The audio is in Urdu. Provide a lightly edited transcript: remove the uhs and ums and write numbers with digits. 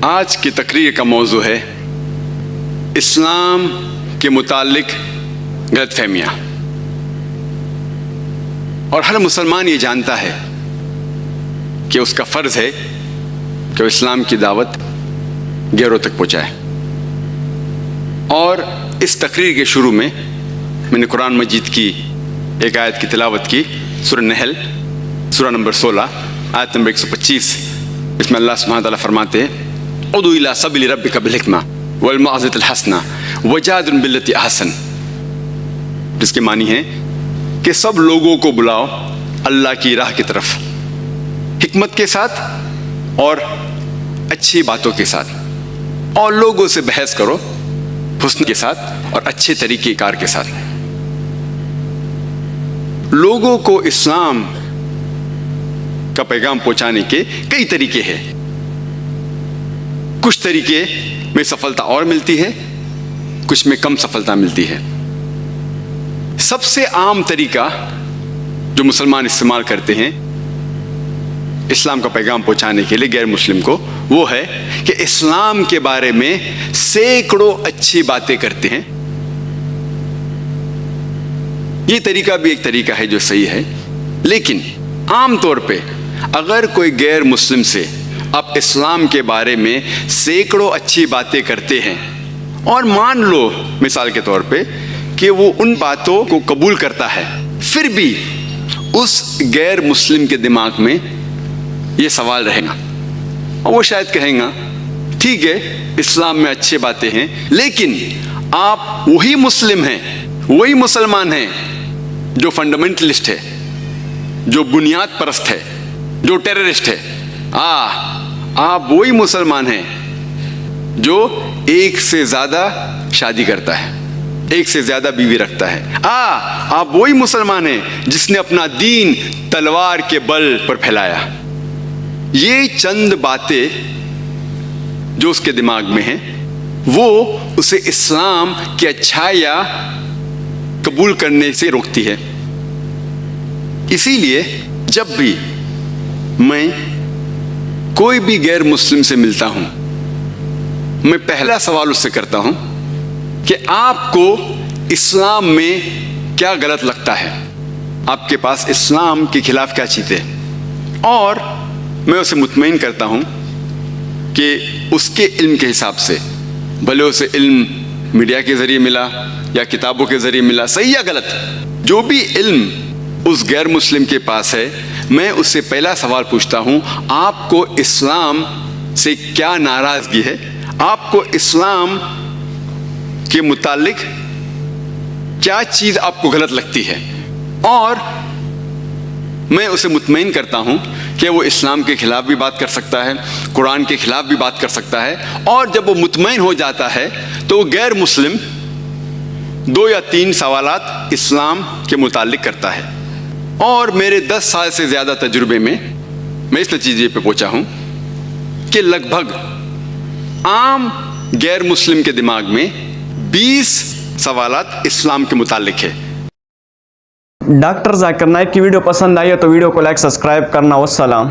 آج کی تقریر کا موضوع ہے اسلام کے متعلق غلط فہمیاں، اور ہر مسلمان یہ جانتا ہے کہ اس کا فرض ہے کہ وہ اسلام کی دعوت غیروں تک پہنچائے۔ اور اس تقریر کے شروع میں نے قرآن مجید کی ایک آیت کی تلاوت کی، سورہ نحل سورہ نمبر 16 آیت نمبر 125، اس میں اللہ سبحانہ وتعالیٰ فرماتے ہیں ادعو الی سبیل ربک بالحکمہ والموعظۃ الحسنہ وجادلہم باللتی احسن، جس کے معنی ہے کہ سب لوگوں کو بلاؤ اللہ کی راہ کی طرف حکمت کے ساتھ اور اچھی باتوں کے ساتھ، اور لوگوں سے بحث کرو حسن کے ساتھ اور اچھے طریقہ کار کے ساتھ۔ لوگوں کو اسلام کا پیغام پہنچانے کے کئی طریقے ہیں، کچھ طریقے میں سفلتا اور ملتی ہے، کچھ میں کم سفلتا ملتی ہے۔ سب سے عام طریقہ جو مسلمان استعمال کرتے ہیں اسلام کا پیغام پہنچانے کے لیے غیر مسلم کو، وہ ہے کہ اسلام کے بارے میں سینکڑوں اچھی باتیں کرتے ہیں۔ یہ طریقہ بھی ایک طریقہ ہے جو صحیح ہے، لیکن عام طور پہ اگر کوئی غیر مسلم سے آپ اسلام کے بارے میں سینکڑوں اچھی باتیں کرتے ہیں اور مان لو مثال کے طور پہ کہ وہ ان باتوں کو قبول کرتا ہے، پھر بھی اس غیر مسلم کے دماغ میں یہ سوال رہے گا اور وہ شاید کہیں گا ٹھیک ہے اسلام میں اچھی باتیں ہیں، لیکن آپ وہی مسلم ہیں، وہی مسلمان ہیں جو فنڈامنٹلسٹ ہے، جو بنیاد پرست ہے، جو ٹیررسٹ ہے۔ آپ وہی مسلمان ہیں جو ایک سے زیادہ شادی کرتا ہے، ایک سے زیادہ بیوی رکھتا ہے۔ آپ وہی مسلمان ہیں جس نے اپنا دین تلوار کے بل پر پھیلایا۔ یہ چند باتیں جو اس کے دماغ میں ہیں وہ اسے اسلام کی اچھائیاں قبول کرنے سے روکتی ہے۔ اسی لیے جب بھی میں کوئی بھی غیر مسلم سے ملتا ہوں، میں پہلا سوال اس سے کرتا ہوں کہ آپ کو اسلام میں کیا غلط لگتا ہے، آپ کے پاس اسلام کے خلاف کیا چیزیں، اور میں اسے مطمئن کرتا ہوں کہ اس کے علم کے حساب سے، بھلے اسے علم میڈیا کے ذریعے ملا یا کتابوں کے ذریعے ملا، صحیح یا غلط، جو بھی علم اس غیر مسلم کے پاس ہے، میں اس سے پہلا سوال پوچھتا ہوں آپ کو اسلام سے کیا ناراضگی ہے، آپ کو اسلام کے متعلق کیا چیز آپ کو غلط لگتی ہے، اور میں اسے مطمئن کرتا ہوں کہ وہ اسلام کے خلاف بھی بات کر سکتا ہے، قرآن کے خلاف بھی بات کر سکتا ہے، اور جب وہ مطمئن ہو جاتا ہے تو وہ غیر مسلم 2 یا 3 سوالات اسلام کے متعلق کرتا ہے۔ اور میرے 10 سال سے زیادہ تجربے میں اس نتیجے پہ پہنچا ہوں کہ لگ بھگ عام غیر مسلم کے دماغ میں 20 سوالات اسلام کے متعلق ہے۔ ڈاکٹر ذاکر نائک کی ویڈیو پسند آئی ہے تو ویڈیو کو لائک سبسکرائب کرنا، والسلام۔